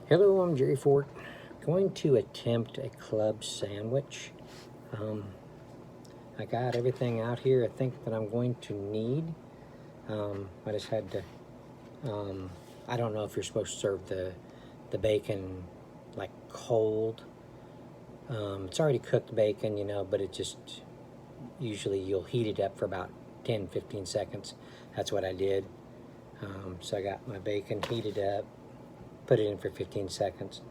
Hello, I'm Jerry Fort. Going to attempt a club sandwich. Um, I got everything out here I think that I'm going to need. I just had to, I don't know if you're supposed to serve the bacon like cold. It's already cooked bacon, but it just, usually you'll heat it up for about 10-15 seconds. That's what I did. So I got my bacon heated up, put it in for 15 seconds.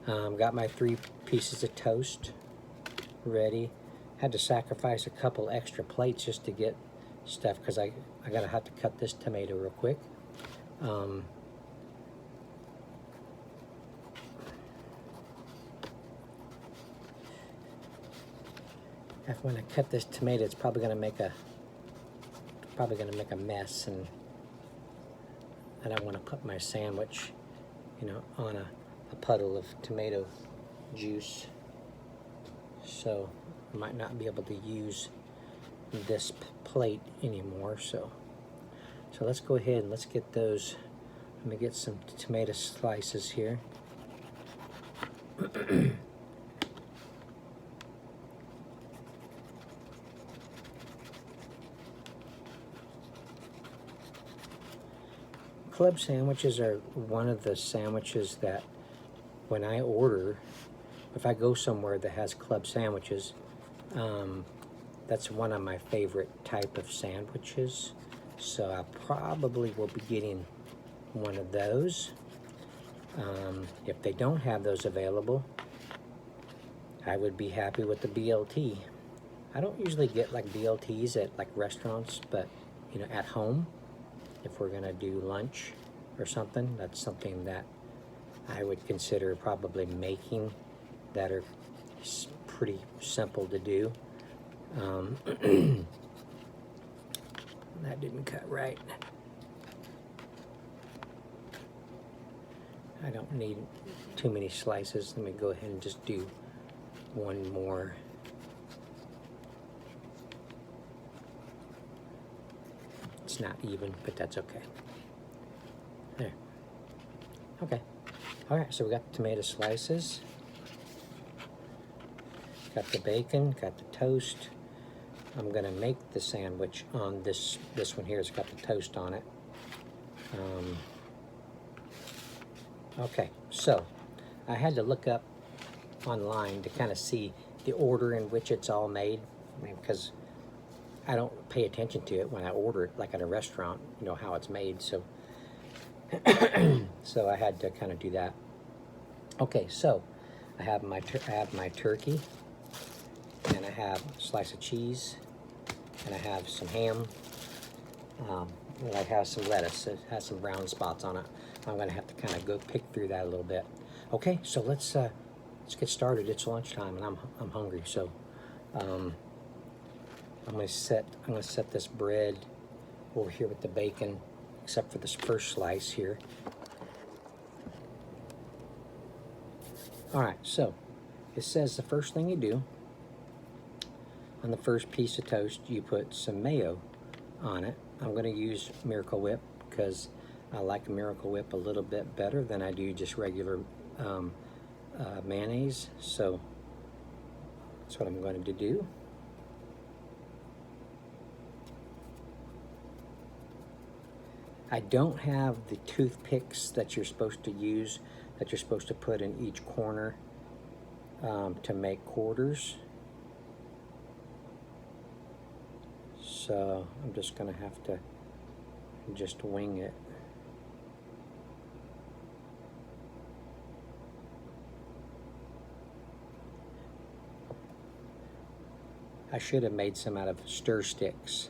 Got my 3 pieces of toast ready. Had to sacrifice a couple extra plates just to get stuff because I gotta have to cut this tomato real quick. When I cut this tomato, it's probably gonna make a mess, and I don't want to put my sandwich, on a puddle of tomato juice. So I might not be able to use this plate anymore. So let's go ahead and let's get those. Let me get some tomato slices here. Club sandwiches are one of the sandwiches that when I order, if I go somewhere that has club sandwiches, that's one of my favorite type of sandwiches. So I probably will be getting one of those. If they don't have those available, I would be happy with the BLT. I don't usually get like BLTs at like restaurants, but at home, if we're gonna do lunch or something, that's something that I would consider probably making, that are pretty simple to do. That didn't cut right. I don't need too many slices. Let me go ahead and just do one more. It's not even, but that's okay. There. Okay. All right, so we got the tomato slices. Got the bacon, got the toast. I'm gonna make the sandwich on this one here. It's got the toast on it. Okay, so I had to look up online to kind of see the order in which it's all made, because I don't pay attention to it when I order it, like at a restaurant, how it's made. So, so I had to kind of do that. Okay, so I have my turkey, and I have a slice of cheese, and I have some ham, and I have some lettuce. It has some brown spots on it. I'm gonna have to kind of go pick through that a little bit. Okay, so let's get started. It's lunchtime, and I'm hungry. So I'm gonna set this bread over here with the bacon, except for this first slice here. All right, so it says the first thing you do on the first piece of toast, you put some mayo on it. I'm gonna use Miracle Whip because I like Miracle Whip a little bit better than I do just regular mayonnaise. So that's what I'm going to do. I don't have the toothpicks that you're supposed to use, that you're supposed to put in each corner to make quarters. So I'm just gonna have to just wing it. I should have made some out of stir sticks,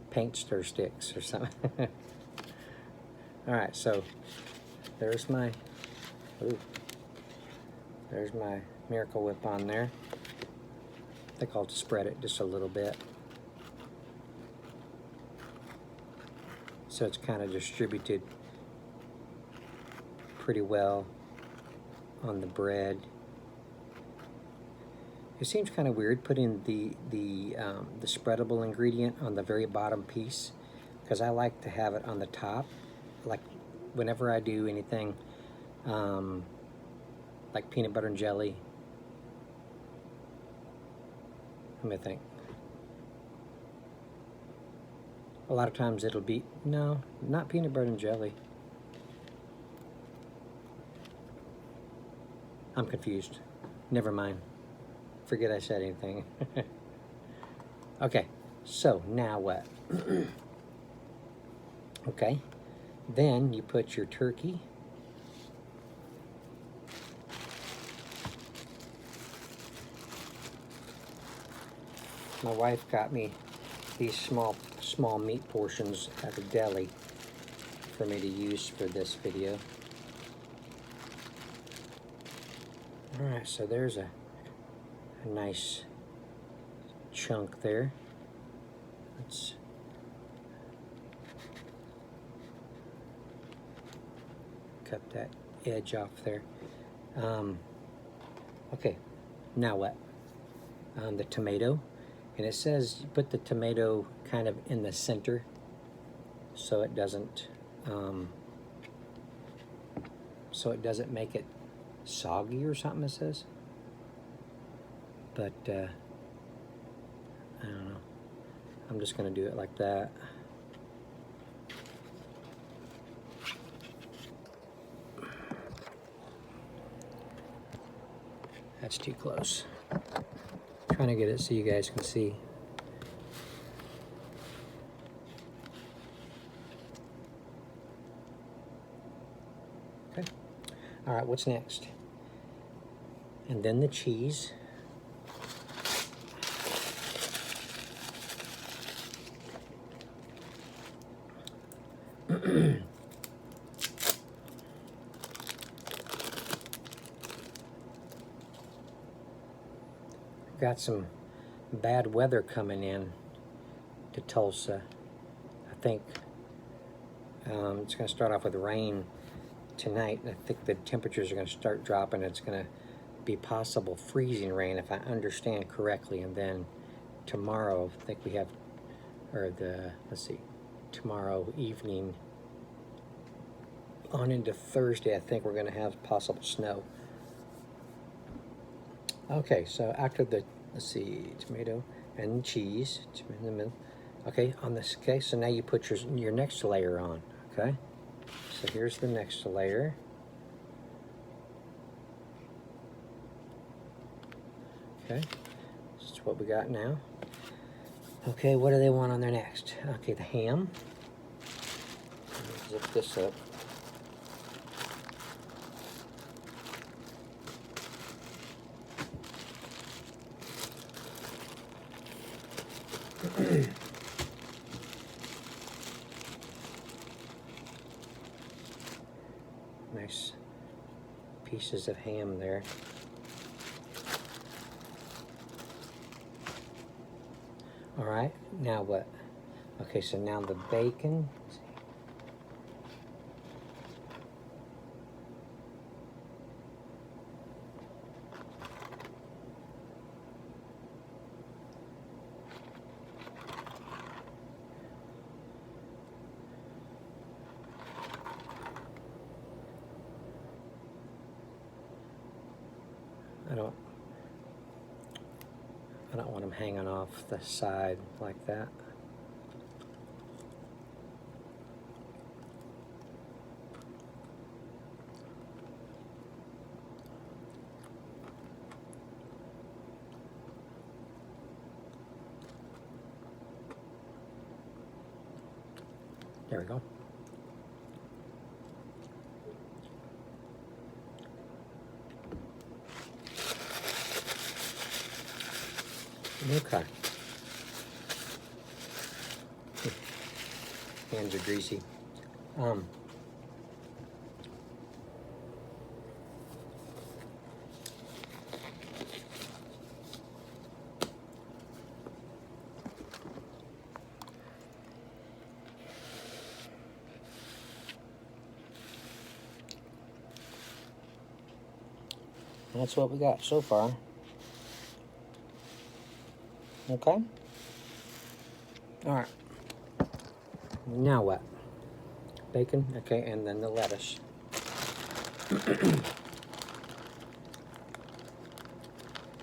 paint stir sticks or something. All right, so there's my Miracle Whip on there. I think I'll spread it just a little bit, so it's kind of distributed pretty well on the bread. It seems kind of weird putting the spreadable ingredient on the very bottom piece, because I like to have it on the top. Like whenever I do anything like peanut butter and jelly. Let me think. A lot of times it'll be, no, not peanut butter and jelly. I'm confused. Never mind. Forget I said anything. Okay, so now what? Okay, then you put your turkey. My wife got me these small meat portions at the deli for me to use for this video. Alright, so there's a nice chunk there. Let's cut that edge off there. Okay, now what? The tomato. And it says you put the tomato kind of in the center so it doesn't make it soggy or something, it says. But I don't know. I'm just gonna do it like that. That's too close. Trying to get it so you guys can see. Okay. All right, what's next? And then the cheese. Got some bad weather coming in to Tulsa. I think it's going to start off with rain tonight. I think the temperatures are going to start dropping. It's going to be possible freezing rain if I understand correctly. And then tomorrow, I think we have, let's see, tomorrow evening on into Thursday, I think we're going to have possible snow. Okay, so after the, let's see, tomato and cheese, it's in the middle. Okay, on this, okay, so now you put your next layer on, okay? So here's the next layer. Okay, this is what we got now. Okay, what do they want on there next? Okay, the ham. Zip this up. Nice pieces of ham there. All right, now what? Okay, so now the bacon. I don't want them hanging off the side like that. There we go. Okay. Hands are greasy. That's what we got so far. Okay. All right. Now what? Bacon, okay, and then the lettuce.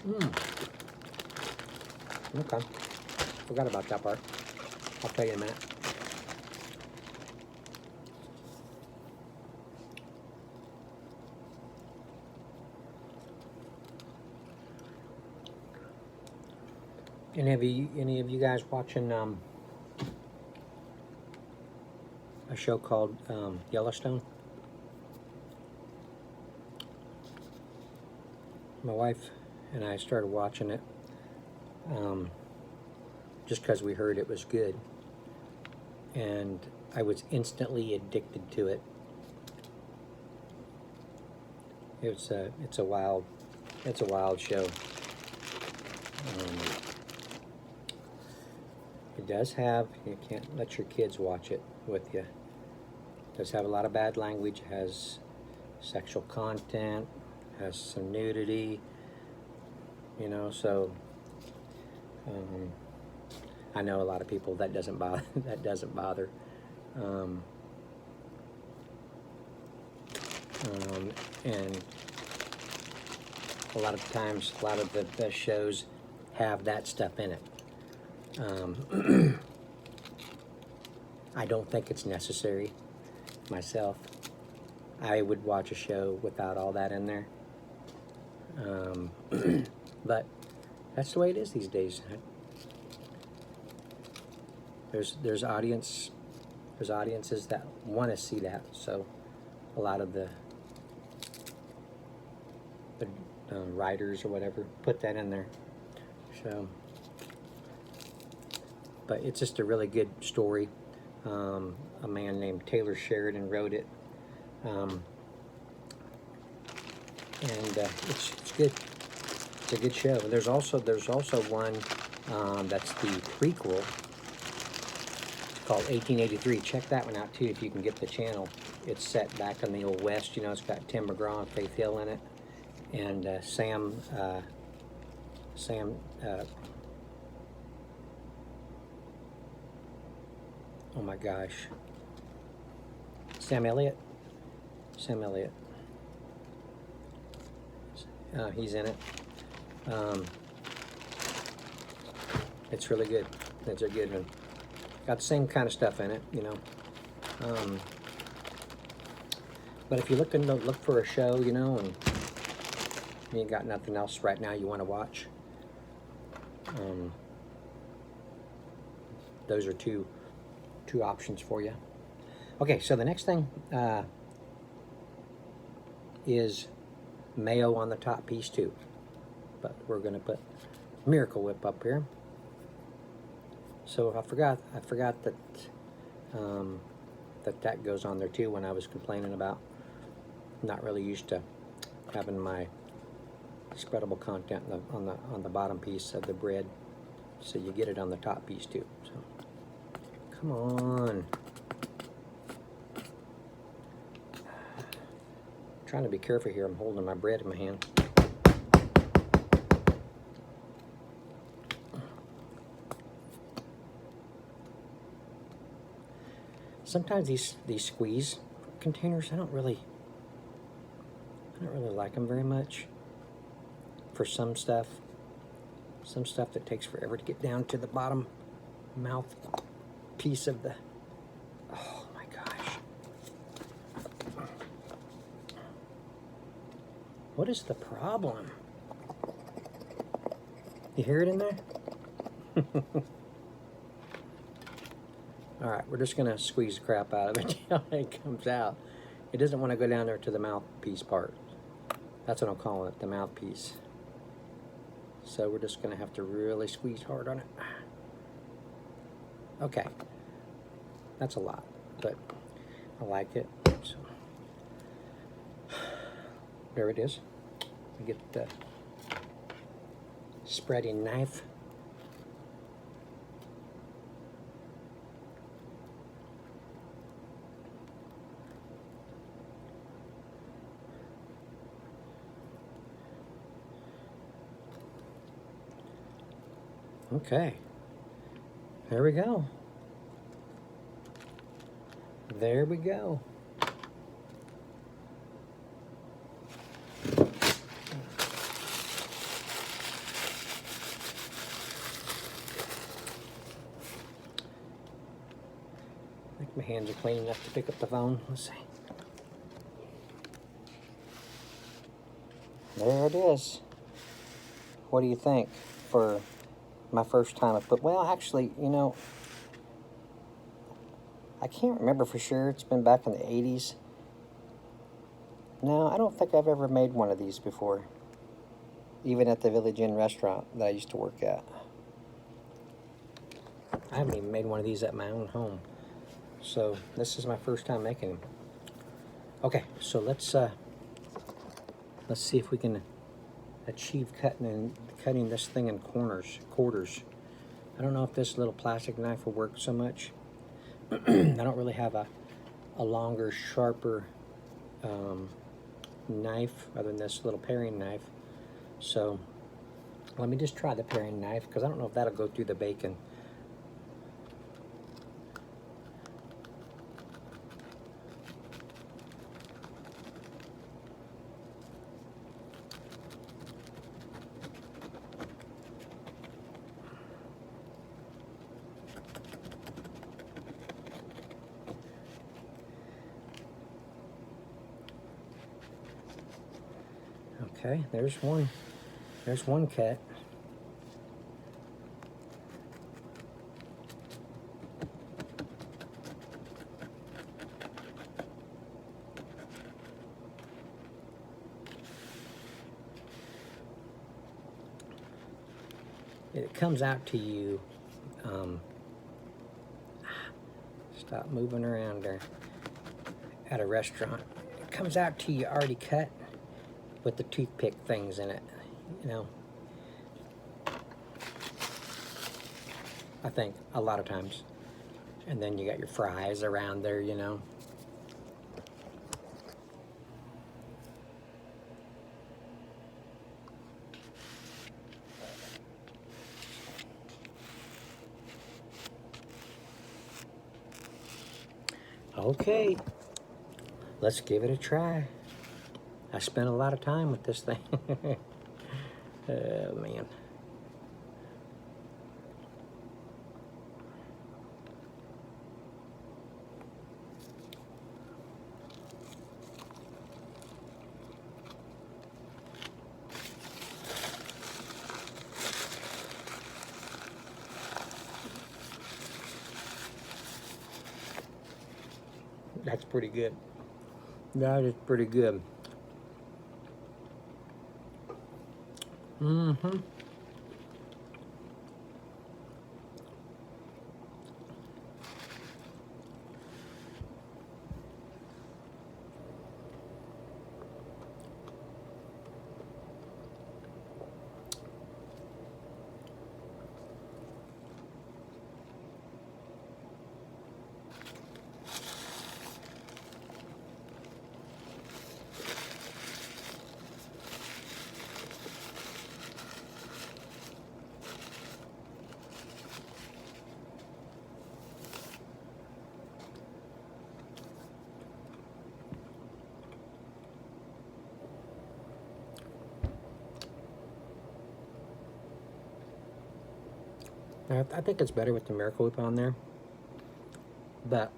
Okay. Forgot about that part. I'll tell you in a minute. Any of you guys watching a show called Yellowstone? My wife and I started watching it just because we heard it was good, and I was instantly addicted to it. It's a wild show. It does have, you can't let your kids watch it with you. It does have a lot of bad language. It has sexual content, has some nudity, you know, so I know a lot of people that doesn't bother. And a lot of times, a lot of the best shows have that stuff in it. I don't think it's necessary myself. I would watch a show without all that in there. But that's the way it is these days. There's audiences that want to see that, so a lot of the writers or whatever put that in there. So, but it's just a really good story. A man named Taylor Sheridan wrote it, and it's good. It's a good show. There's also one that's the prequel. It's called 1883. Check that one out too if you can get the channel. It's set back in the old West. You know, it's got Tim McGraw and Faith Hill in it, and Sam. Oh my gosh. Sam Elliott. He's in it. It's really good. It's a good one. Got the same kind of stuff in it, you know. But if you're looking to look for a show, you know, and you ain't got nothing else right now you want to watch, those are two options for you. Okay, so the next thing is mayo on the top piece too, but we're going to put Miracle Whip up here. So I forgot that that goes on there too when I was complaining about not really used to having my spreadable content on the bottom piece of the bread, so you get it on the top piece too. So come on. I'm trying to be careful here. I'm holding my bread in my hand. Sometimes these squeeze containers, I don't really like them very much for some stuff that takes forever to get down to the bottom mouth piece of the, oh my gosh. What is the problem? You hear it in there? All right, we're just gonna squeeze the crap out of it until it comes out. It doesn't want to go down there to the mouthpiece part. That's what I'm calling it, the mouthpiece. So we're just gonna have to really squeeze hard on it. Okay, that's a lot, but I like it. So there it is. We get the spreading knife. Okay, there we go. There we go. hands are clean enough to pick up the phone. Let's see. There it is. What do you think for my first time? But well, actually, you know, I can't remember for sure. It's been back in the 80s. No, I don't think I've ever made one of these before. Even at the Village Inn restaurant that I used to work at. I haven't even made one of these at my own home. So this is my first time making them. Okay, so let's see if we can achieve cutting this thing in quarters. I don't know if this little plastic knife will work so much. I don't really have a longer, sharper knife other than this little paring knife. So let me just try the paring knife because I don't know if that'll go through the bacon. Okay, there's one cut. It comes out to you, stop moving around there, at a restaurant. It comes out to you already cut with the toothpick things in it, you know. I think a lot of times. And then you got your fries around there, you know. Okay, let's give it a try. I spent a lot of time with this thing. Oh, man. That's pretty good. That is pretty good. Mm-hmm. I think it's better with the Miracle Whip on there, but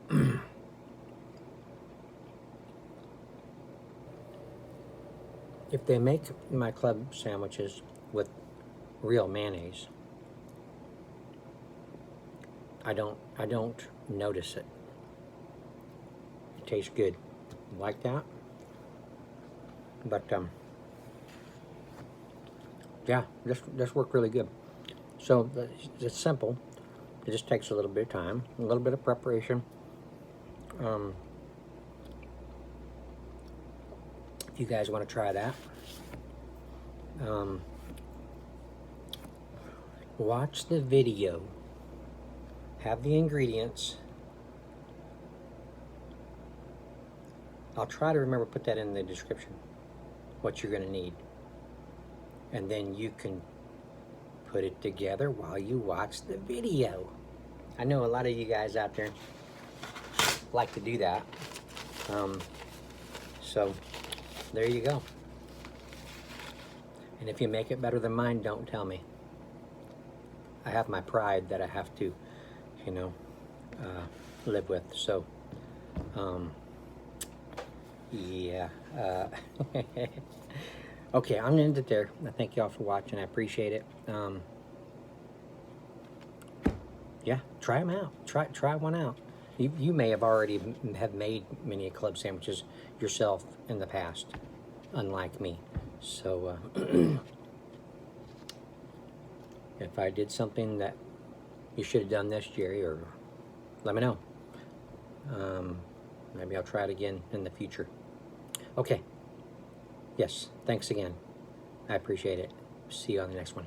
if they make my club sandwiches with real mayonnaise, I don't notice it. It tastes good, like that. But yeah, this worked really good. So it's simple. It just takes a little bit of time, a little bit of preparation. If you guys want to try that, watch the video, have the ingredients. I'll try to remember to put that in the description, what you're going to need. And then you can put it together while you watch the video. I know a lot of you guys out there like to do that. So there you go. And if you make it better than mine, don't tell me. I have my pride that I have to, you know, live with. So Yeah. Okay, I'm gonna end it there. I thank y'all for watching. I appreciate it. Yeah, try them out. Try one out. You may have already have made many club sandwiches yourself in the past, unlike me. So if I did something that you should have done this, Jerry, or let me know. Maybe I'll try it again in the future. Okay. Yes, thanks again. I appreciate it. See you on the next one.